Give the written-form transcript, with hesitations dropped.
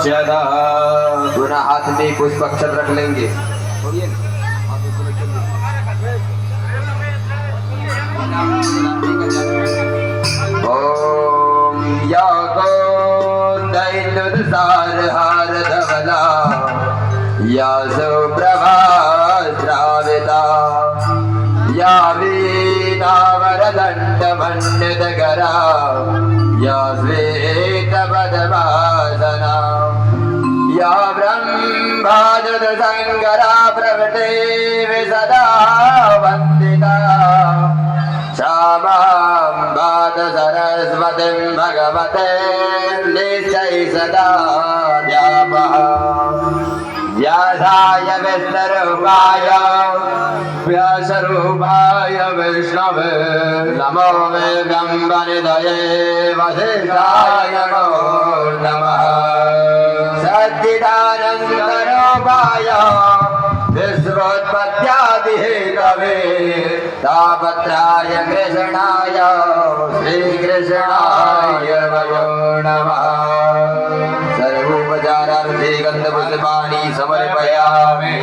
क्षदा दोनों हाथ में पुष्प अक्षर रख लेंगे। ओम यागो दैनुसार हार धवला या सुप्रभा श्राविता या वीणावरदंड मण्डितकरा या श्वेतपद्मासना या ब्रह्मादृतसङ्करा प्रवटे विसदा वन्दिता श्यामां वाद सरस्वतीं भगवते निश्चय सदा ध्यामः व्यासाय विष्णुरूपाय व्यासरूपाय विष्णवे नमो वेदम्बनिधये वसिष्ठाय नमो नमः सच्चिदानन्दरूपाय विश्वोत्पत्त्यादिहेतवे तापत्राय कृष्णाय श्रीकृष्णाय वयो नमः सर्वोपचारार्थे गन्धपुष्पाणि समर्पयामि।